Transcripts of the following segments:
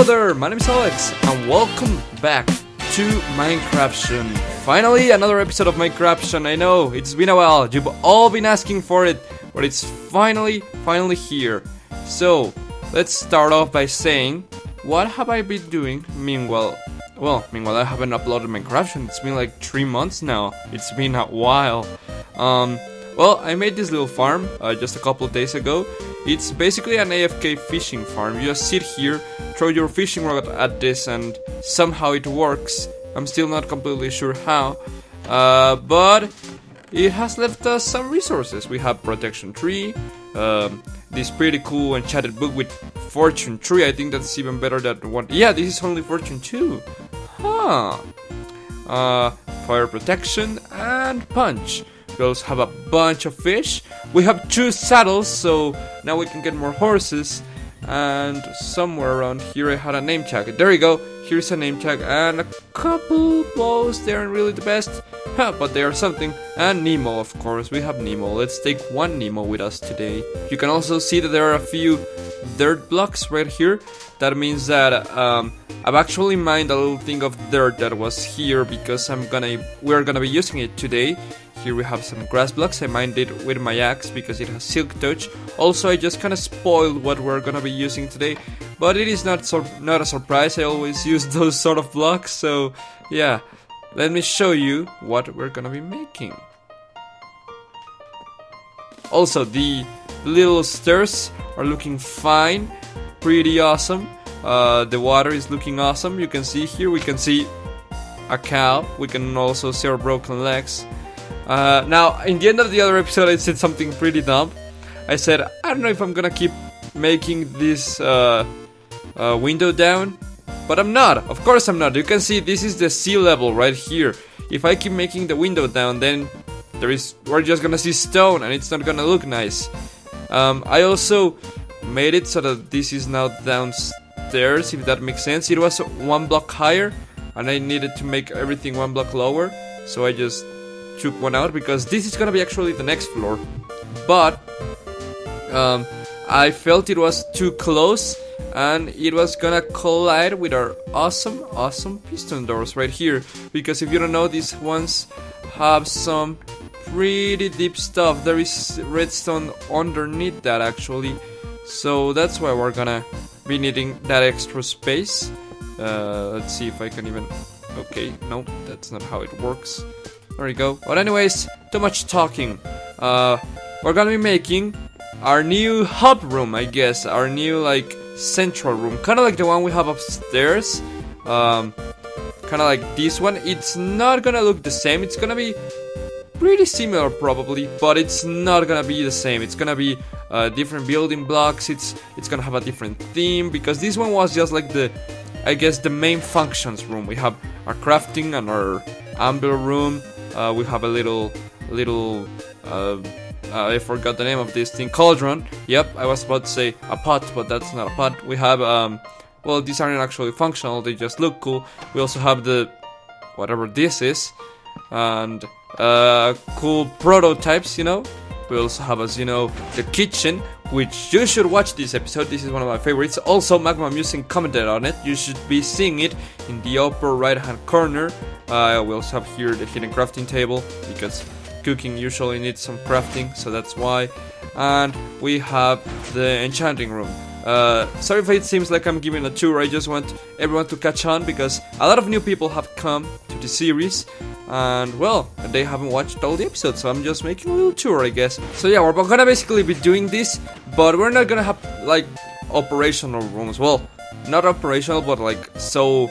Hello there, my name is Alex, and welcome back to Minecraftion. Finally, another episode of Minecraftion. I know, it's been a while, you've all been asking for it, but it's finally here. So, let's start off by saying, what have I been doing meanwhile I haven't uploaded Minecraftion. It's been like 3 months now. It's been a while. Well, I made this little farm just a couple of days ago. It's basically an Afk Fishing Farm. You just sit here, throw your fishing rod at this, and somehow it works. I'm still not completely sure how, but it has left us some resources. We have protection tree, this pretty cool enchanted book with fortune tree. I think that's even better than one. Yeah, this is only fortune 2. Huh. Fire protection and punch. We also have a bunch of fish. We have 2 saddles, so now we can get more horses. And somewhere around here I had a name tag. There you go. Here's a name tag and a couple bows. They aren't really the best, but they are something. And Nemo, of course. We have Nemo. Let's take one Nemo with us today. You can also see that there are a few dirt blocks right here. That means that I've actually mined a little thing of dirt that was here because we're gonna be using it today. Here we have some grass blocks. I mined it with my axe because it has silk touch. Also, I just kind of spoiled what we're gonna be using today, but it is not a surprise. I always use those sort of blocks. So yeah, let me show you what we're gonna be making. Also, the little stairs are looking fine, pretty awesome. The water is looking awesome. You can see here, we can see a cow. We can also see our broken legs. Now, in the end of the other episode, I said something pretty dumb. I said, I don't know if I'm gonna keep making this window down, but I'm not. Of course I'm not. You can see this is the sea level right here. If I keep making the window down, then we're just gonna see stone, and it's not gonna look nice. I also made it so that this is now downstairs, if that makes sense. It was 1 block higher, and I needed to make everything 1 block lower, so I just took one out because this is gonna be actually the next floor. But I felt it was too close and it was gonna collide with our awesome piston doors right here. Because if you don't know, these ones have some pretty deep stuff. There is redstone underneath that actually, so that's why we're gonna be needing that extra space. Let's see if I can even... Okay, no, that's not how it works. There we go. But anyways, too much talking. We're gonna be making our new hub room, I guess. Our new, like, central room. Kind of like the one we have upstairs. Kind of like this one. It's not gonna look the same. It's gonna be pretty similar probably, but it's not gonna be the same. It's gonna be different building blocks. It's gonna have a different theme, because this one was just like the main functions room. We have our crafting and our anvil room. We have a little I forgot the name of this thing, cauldron. Yep, I was about to say a pot, but that's not a pot. We have well, these aren't actually functional, they just look cool. We also have the whatever this is, and cool prototypes, you know. We also have, as you know, the kitchen, which you should watch this episode. This is one of my favorites. Also, Magma Music commented on it. You should be seeing it in the upper right hand corner. We also have here the hidden crafting table, because cooking usually needs some crafting, so that's why. And we have the enchanting room. Sorry if it seems like I'm giving a tour. I just want everyone to catch on, because a lot of new people have come to the series, and well, they haven't watched all the episodes, so I'm just making a little tour, I guess. So yeah, we're gonna basically be doing this, but we're not gonna have like operational rooms. Well, not operational, but like so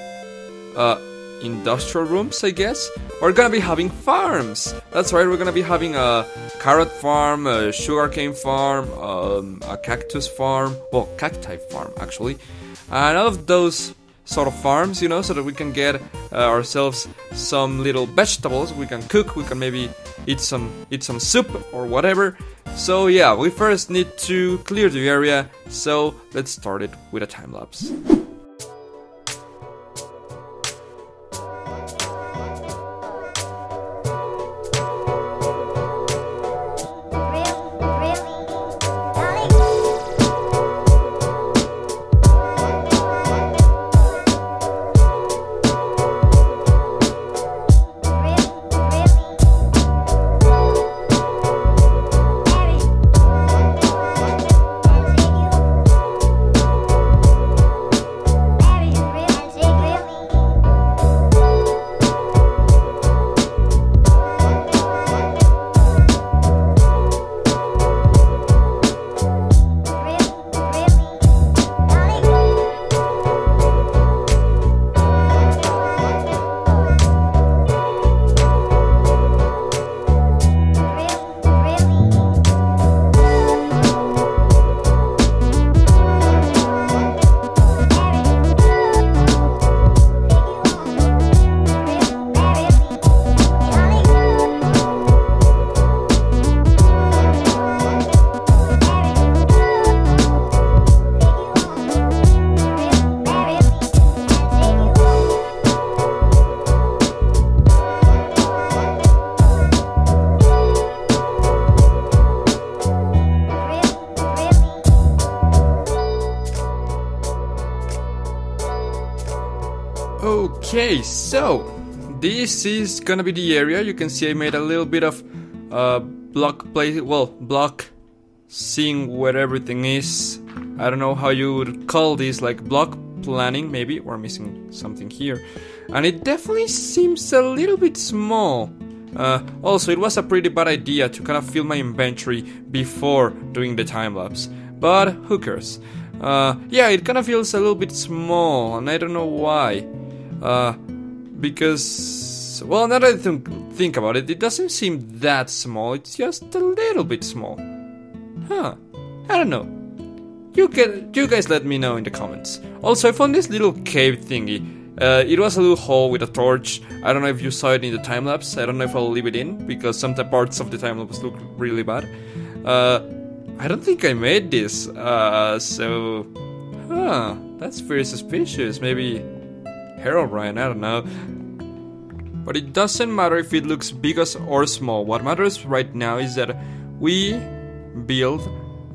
industrial rooms, I guess. We're gonna be having farms. That's right, we're gonna be having a carrot farm, a sugarcane farm, a cactus farm, well, cacti farm actually, and all of those sort of farms, you know, so that we can get ourselves some little vegetables. We can cook, we can maybe eat some soup or whatever. So yeah, we first need to clear the area, so let's start it with a time lapse. Okay, so this is gonna be the area. You can see I made a little bit of block seeing where everything is. I don't know how you would call this, like block planning maybe. We're missing something here, and it definitely seems a little bit small. Also, it was a pretty bad idea to kind of fill my inventory before doing the time-lapse, but who cares? Yeah, it kind of feels a little bit small, and I don't know why. Because, well, now that I think about it, it doesn't seem that small, it's just a little bit small. Huh, I don't know. You guys let me know in the comments. Also, I found this little cave thingy. It was a little hole with a torch. I don't know if you saw it in the time-lapse. I don't know if I'll leave it in, because some parts of the time-lapse look really bad. I don't think I made this, so... Huh, that's very suspicious. Maybe Herobrine, I don't know. But it doesn't matter if it looks big or small. What matters right now is that we build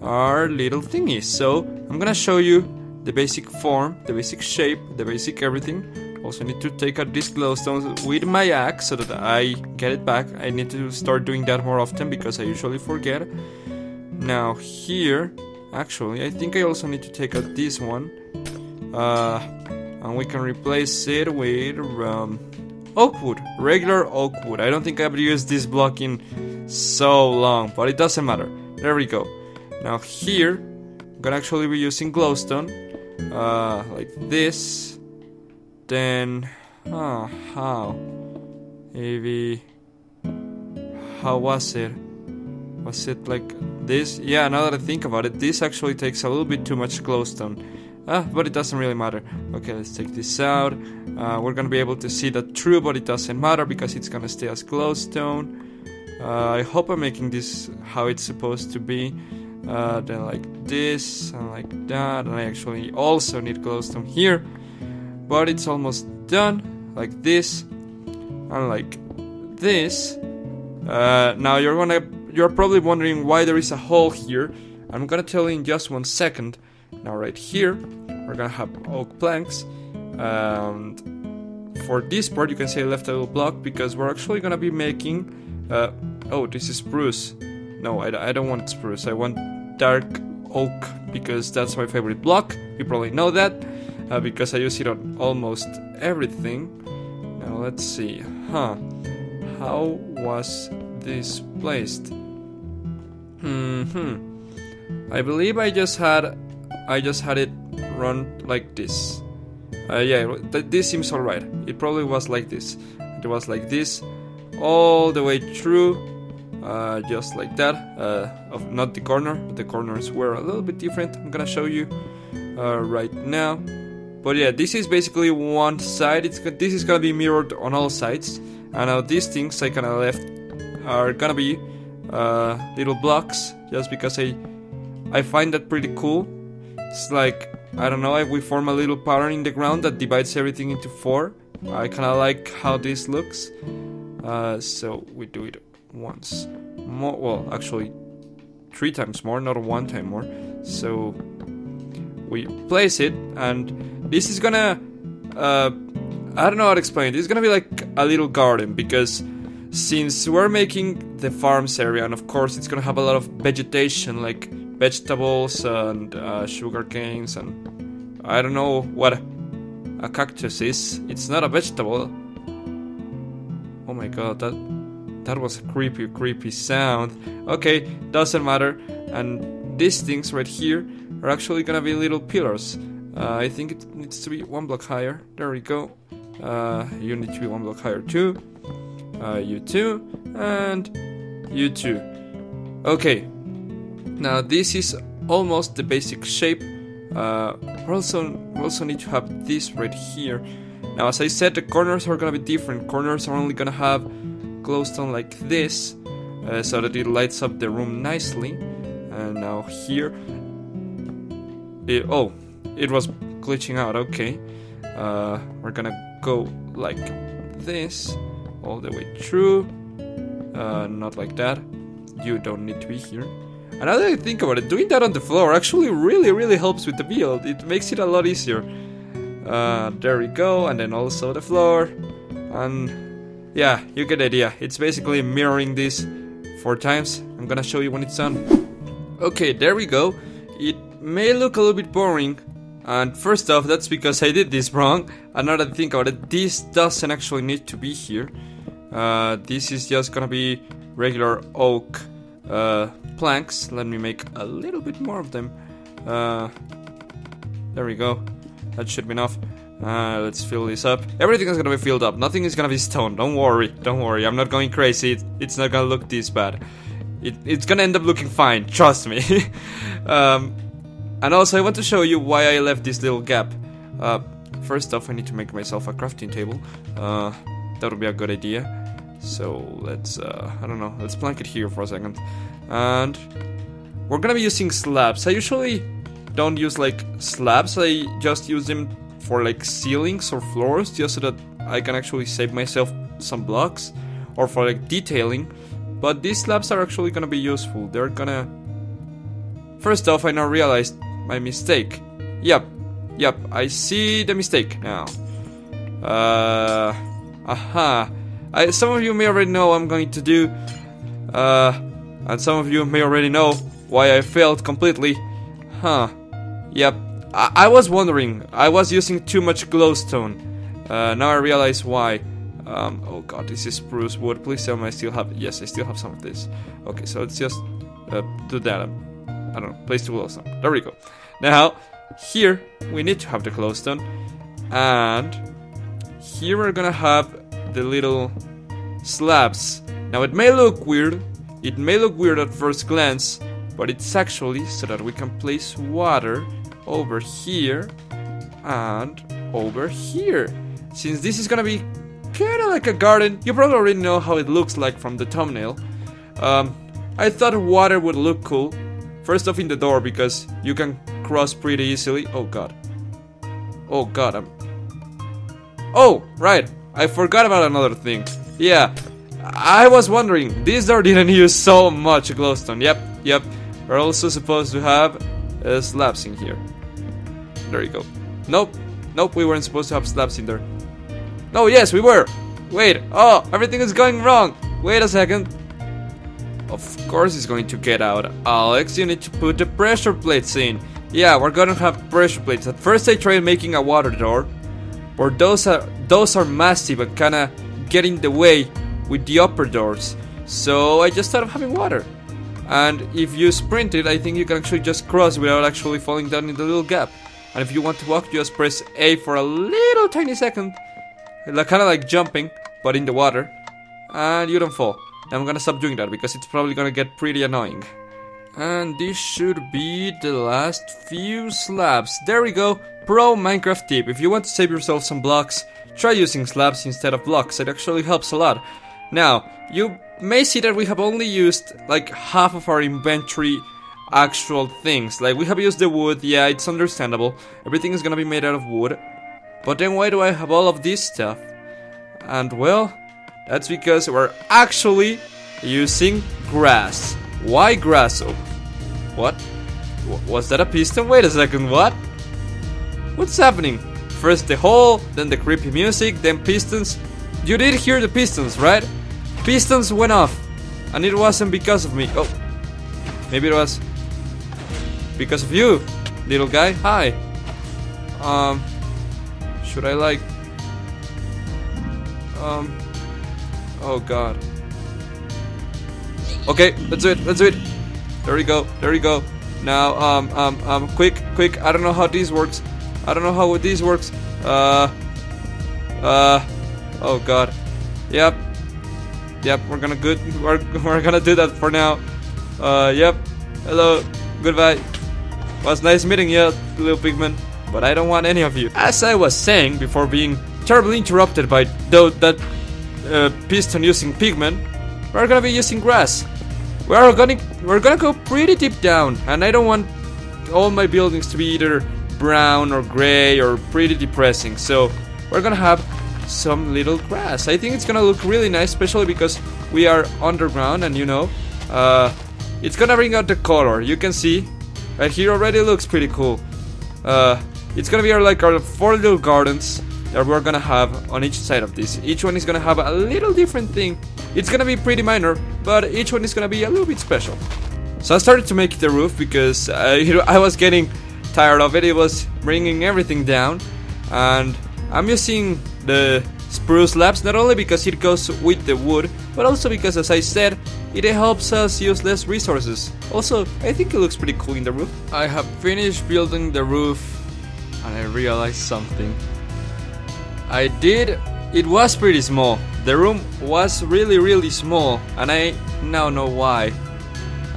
our little thingy. So, I'm gonna show you the basic form, the basic shape, the basic everything. Also need to take out these glowstones with my axe so that I get it back. I need to start doing that more often because I usually forget. Now here, actually, I think I also need to take out this one. And we can replace it with oak wood, regular oak wood. I don't think I've used this block in so long, but it doesn't matter. There we go. Now here, I'm gonna actually be using glowstone. Like this. Then, how? Maybe, how was it? Was it like this? Yeah, now that I think about it, this actually takes a little bit too much glowstone. But it doesn't really matter. Okay, let's take this out. We're gonna be able to see that through, but it doesn't matter because it's gonna stay as glowstone. I hope I'm making this how it's supposed to be. Then like this, and like that, and I actually also need glowstone here. But it's almost done, like this, and like this. Now you're probably wondering why there is a hole here. I'm gonna tell you in just 1 second. Now right here, we're gonna have oak planks, and for this part you can say I left a little block because we're actually gonna be making, oh, this is spruce. No, I don't want spruce, I want dark oak because that's my favorite block. You probably know that, because I use it on almost everything. Now let's see, how was this placed? I believe I just had it run like this. Yeah, this seems alright. It probably was like this. It was like this all the way through, just like that. Of not the corner, but the corners were a little bit different. I'm gonna show you right now. But yeah, this is basically one side. This is gonna be mirrored on all sides. And now these things I kinda left are gonna be little blocks, just because I find that pretty cool. It's like, I don't know, we form a little pattern in the ground that divides everything into 4. I kinda like how this looks. So we do it once more, well actually 3 times more, not 1 time more. So we place it, and this is gonna, I don't know how to explain it. It's gonna be like a little garden, because since we're making the farms area, and of course it's gonna have a lot of vegetation, like vegetables and sugar canes, and I don't know what a cactus is. It's not a vegetable. Oh my god, that was a creepy sound. Okay, doesn't matter. And these things right here are actually gonna be little pillars. I think it needs to be 1 block higher. There we go. You need to be 1 block higher too. You too, and you too. Okay. Now this is almost the basic shape. We also need to have this right here. Now, as I said, the corners are gonna be different. Corners are only gonna have glowstone like this, so that it lights up the room nicely. And now here, it was glitching out. Okay, we're gonna go like this all the way through. Not like that. You don't need to be here. And now that I think about it, doing that on the floor actually really helps with the build. It makes it a lot easier. There we go, and then also the floor. And yeah, you get the idea. It's basically mirroring this 4 times. I'm gonna show you when it's done. Okay, there we go. It may look a little bit boring. And first off, that's because I did this wrong. And now that I think about it, this doesn't actually need to be here. This is just gonna be regular oak planks. Let me make a little bit more of them. There we go. That should be enough. Let's fill this up. Everything is gonna be filled up. Nothing is gonna be stone. Don't worry. Don't worry. I'm not going crazy. It's not gonna look this bad. It's gonna end up looking fine. Trust me. And also, I want to show you why I left this little gap. First off, I need to make myself a crafting table. That would be a good idea. So let's, I don't know. Let's plank it here for a second. And we're gonna be using slabs. I usually don't use like slabs. I just use them for like ceilings or floors, just so that I can actually save myself some blocks, or for like detailing. But these slabs are actually gonna be useful. They're gonna... First off, I now realized my mistake. Yep, I see the mistake now. Some of you may already know what I'm going to do. And some of you may already know why I failed completely. Yep, I was wondering. I was using too much glowstone. Now I realize why. Oh god, this is spruce wood. Please tell me I still have... Yes, I still have some of this. Okay, so let's just do that. I don't know, place the glowstone. There we go. Now, here, we need to have the glowstone. And here we're gonna have the little slabs. Now, it may look weird. It may look weird at first glance, but it's actually so that we can place water over here and over here. Since this is gonna be kind of like a garden, you probably already know how it looks like from the thumbnail. I thought water would look cool. First off, in the door, because you can cross pretty easily. Oh god. Oh god, Oh, right. I forgot about another thing. Yeah, I was wondering. This door didn't use so much glowstone. Yep. We're also supposed to have slabs in here. There you go. Nope, we weren't supposed to have slabs in there. No, yes, we were. Wait, oh, everything is going wrong. Wait a second. Of course it's going to get out. Alex, you need to put the pressure plates in. Yeah, we're gonna have pressure plates. At first I tried making a water door, but those are massive and kinda get in the way with the upper doors. So I just thought of having water. And if you sprint it, I think you can actually just cross without actually falling down in the little gap. And if you want to walk, just press A for a little tiny second. Kinda like jumping, but in the water. And you don't fall. I'm gonna stop doing that because it's probably gonna get pretty annoying. And this should be the last few slabs. There we go. Pro Minecraft tip. If you want to save yourself some blocks, try using slabs instead of blocks. It actually helps a lot. Now, you may see that we have only used like half of our inventory actual things. Like, we have used the wood. Yeah, it's understandable. Everything is gonna be made out of wood. But then why do I have all of this stuff? And well, that's because we're actually using grass. Why grass? Oh, what? Was that a piston? Wait a second, what? What's happening? First the hole, then the creepy music, then pistons. You did hear the pistons, right? Pistons went off. And it wasn't because of me. Oh, maybe it was because of you, little guy. Hi. Should I like... Oh god. Okay, let's do it. There we go. Now, quick. I don't know how this works. Oh god. Yep. We're gonna do that for now. Yep. Hello. Goodbye. Was nice meeting you, little pigman. But I don't want any of you. As I was saying before being terribly interrupted by that piston using pigmen, we're gonna be using grass. We're gonna go pretty deep down, and I don't want all my buildings to be either brown or gray or pretty depressing. So we're gonna have some little grass. I think it's gonna look really nice, especially because we are underground, and you know, it's gonna bring out the color. You can see right here already looks pretty cool. it's gonna be like our 4 little gardens that we're gonna have on each side of this. Each one is gonna have a little different thing. It's gonna be pretty minor, but each one is gonna be a little bit special. So I started to make the roof because I was getting tired of it. It was bringing everything down, and I'm using the spruce slabs not only because it goes with the wood, but also because, as I said, it helps us use less resources. Also, I think it looks pretty cool in the roof. I have finished building the roof, and I realized something. It was pretty small. The room was really small, and I now know why.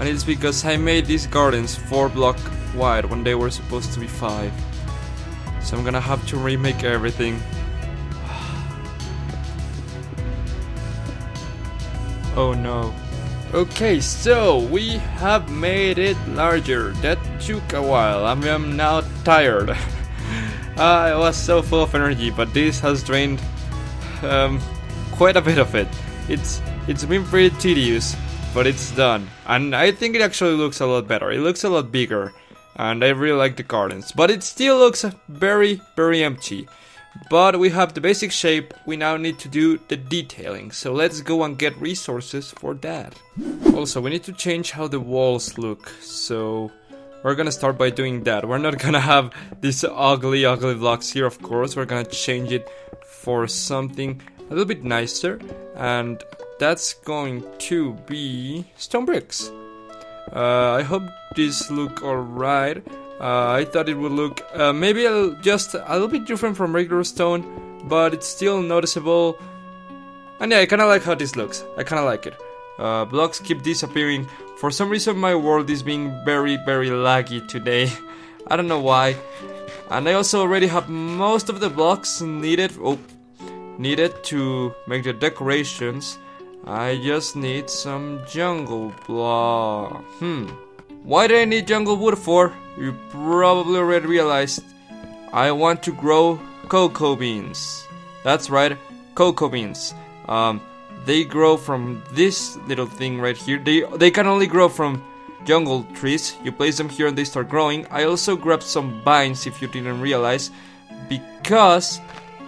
And it's because I made these gardens 4 blocks wide when they were supposed to be 5. So I'm gonna have to remake everything. Oh no. Okay, so we have made it larger. That took a while. I'm now tired. I was so full of energy, but this has drained quite a bit of it. It's been pretty tedious, but it's done. And I think it actually looks a lot better. It looks a lot bigger, and I really like the gardens. But it still looks very empty. But we have the basic shape. We now need to do the detailing. So let's go and get resources for that. Also, we need to change how the walls look. So we're gonna start by doing that. We're not gonna have these ugly blocks here, of course. We're gonna change it for something a little bit nicer. And that's going to be stone bricks. I hope these look alright. I thought it would look maybe just a little bit different from regular stone, but it's still noticeable. And yeah, I kinda like how this looks. I kinda like it. Blocks keep disappearing. For some reason my world is being very laggy today. I don't know why. And I also already have most of the blocks needed to make the decorations. I just need some jungle block. Why do I need jungle wood for? You probably already realized. I want to grow cocoa beans. That's right, cocoa beans. They grow from this little thing right here. They can only grow from jungle trees. You place them here and they start growing. I also grabbed some vines, if you didn't realize, because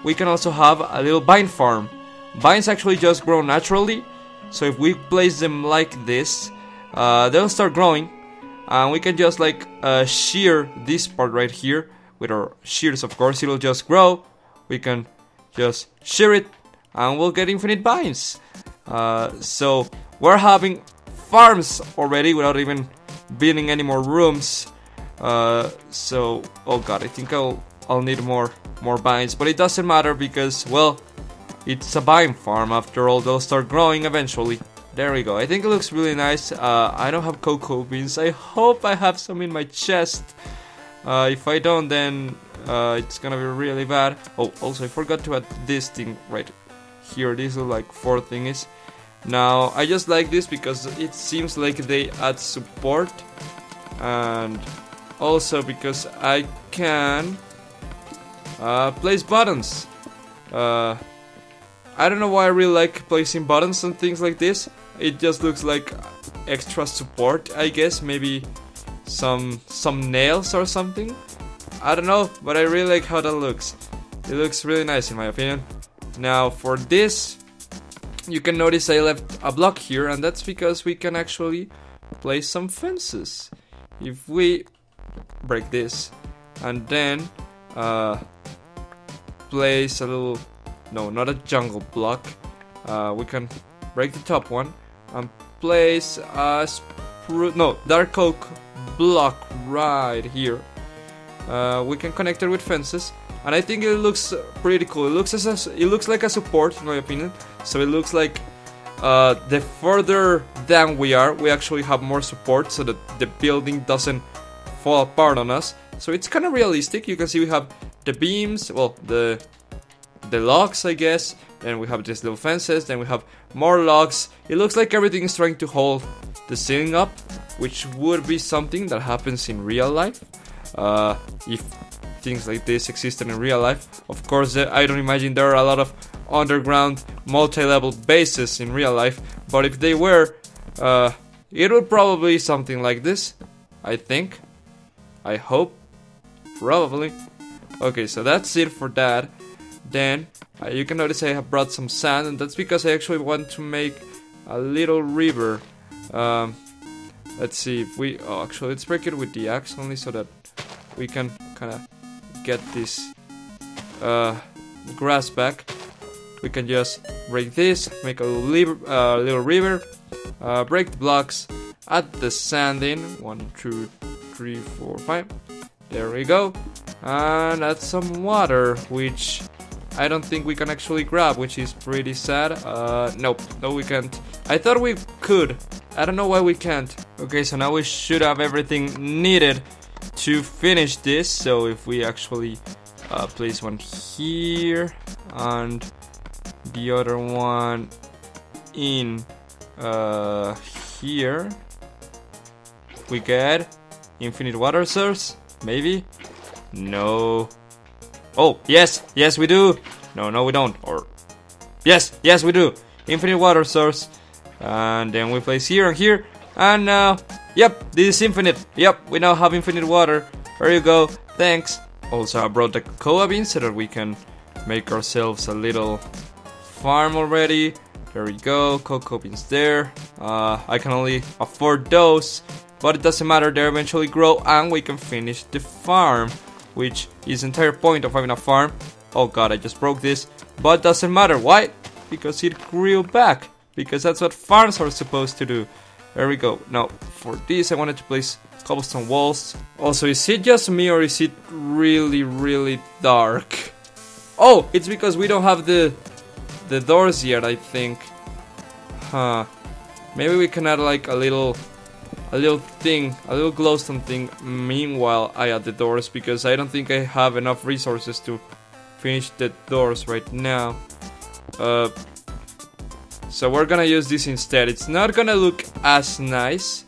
we can also have a little vine farm. Vines actually just grow naturally, so if we place them like this, they'll start growing. And we can just like shear this part right here with our shears, of course. It'll just grow. We can just shear it and we'll get infinite vines. So we're having farms already without even building any more rooms. So oh god, I think I'll need more vines, but it doesn't matter because, well, it's a vine farm after all. They'll start growing eventually. There we go. I think it looks really nice. I don't have cocoa beans. I hope I have some in my chest. If I don't, then it's gonna be really bad. Oh, also I forgot to add this thing right here. These are like 4 thingies. Now I just like this because it seems like they add support, and also because I can place buttons. I don't know why I really like placing buttons and things like this. It just looks like extra support, I guess. Maybe some nails or something. I don't know, but I really like how that looks. It looks really nice in my opinion. Now for this, you can notice I left a block here, and that's because we can actually place some fences. If we break this and then place a little, no, not a jungle block, we can break the top one and place a dark oak block right here. We can connect it with fences, and I think it looks pretty cool. It looks like a support in my opinion. So it looks like the further down we are, we actually have more support, so that the building doesn't fall apart on us. So it's kind of realistic. You can see we have the beams, well, the logs, I guess. Then we have these little fences. Then we have more logs. It looks like everything is trying to hold the ceiling up, which would be something that happens in real life. If things like this existed in real life. Of course, I don't imagine there are a lot of underground multi-level bases in real life, but if they were, it would probably be something like this, I think. I hope. Probably. Okay, so that's it for that. Then you can notice I have brought some sand, and that's because I actually want to make a little river. Let's see if we... Oh, actually, let's break it with the axe only so that we can kind of get this grass back. We can just break this, make a little river, break the blocks, add the sand in. 1, 2, 3, 4, 5. There we go. And add some water, which I don't think we can actually grab, which is pretty sad. Nope, no we can't. I thought we could. I don't know why we can't. Okay, so now we should have everything needed to finish this. So if we actually place one here and the other one in here, we get infinite water source, maybe? No. Oh, yes, yes we do. No we don't. Or yes, we do. Infinite water source. And then we place here and here. And yep, this is infinite. Yep, we now have infinite water. There you go. Thanks. Also, I brought the cocoa beans so that we can make ourselves a little farm already. There we go. Cocoa beans there. I can only afford those, but it doesn't matter. They eventually grow and we can finish the farm, which is the entire point of having a farm. Oh god, I just broke this, but doesn't matter. Why? Because it grew back. Because that's what farms are supposed to do. There we go. Now, for this I wanted to place cobblestone walls. Also, is it just me or is it really dark? Oh, it's because we don't have the doors yet, I think. Huh. Maybe we can add like a little thing, a little glowstone thing. Meanwhile, I add the doors because I don't think I have enough resources to finish the doors right now. So we're gonna use this instead. It's not gonna look as nice,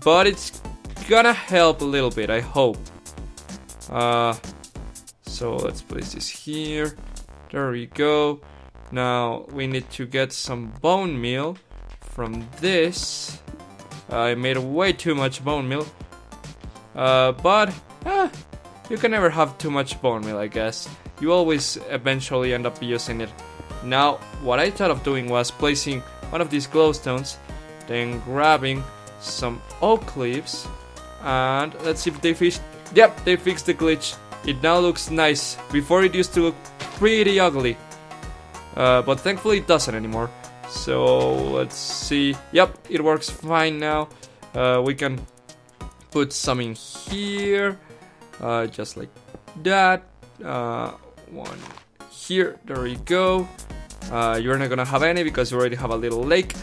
but it's gonna help a little bit, I hope. So let's place this here. There we go. Now we need to get some bone meal from this. I made way too much bone meal. But you can never have too much bone meal, I guess. You always eventually end up using it. Now, what I thought of doing was placing one of these glowstones, then grabbing some oak leaves, and let's see if they fixed. Yep, they fixed the glitch. It now looks nice. Before it used to look pretty ugly, but thankfully it doesn't anymore. So let's see. Yep, it works fine now. We can put some in here, just like that. One here. There we go. You're not gonna have any because you already have a little lake,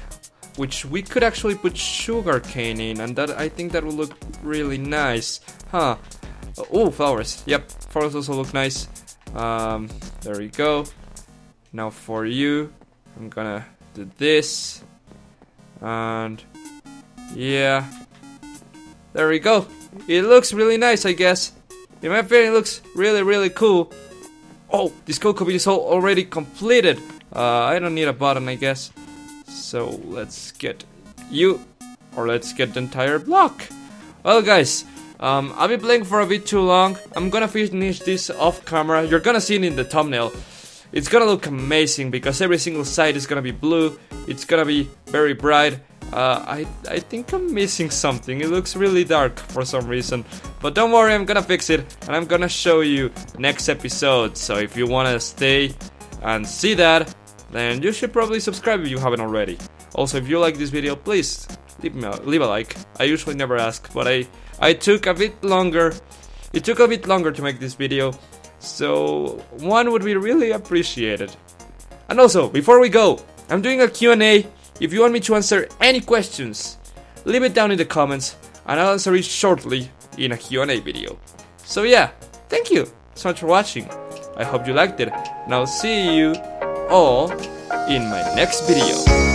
which we could actually put sugarcane in, and that I think that will look really nice. Huh. Oh, flowers. Yep, flowers also look nice. There we go. Now for you, I'm gonna do this, and yeah, there we go. It looks really nice, I guess. In my opinion, it looks really cool. Oh, this cocoa bean is already completed. I don't need a button, I guess. So let's get you, or let's get the entire block. Well, guys, I've been playing for a bit too long. I'm gonna finish this off camera. You're gonna see it in the thumbnail. It's gonna look amazing because every single side is gonna be blue. It's gonna be very bright. I think I'm missing something. It looks really dark for some reason. But don't worry, I'm gonna fix it, and I'm gonna show you next episode. So if you wanna stay and see that, then you should probably subscribe if you haven't already. Also, if you like this video, please leave a like. I usually never ask, but I took a bit longer. It took a bit longer to make this video, so one would be really appreciated. And also, before we go, I'm doing a Q&A. If you want me to answer any questions, leave it down in the comments, and I'll answer it shortly in a Q&A video. So yeah, thank you so much for watching. I hope you liked it, and I'll see you all in my next video.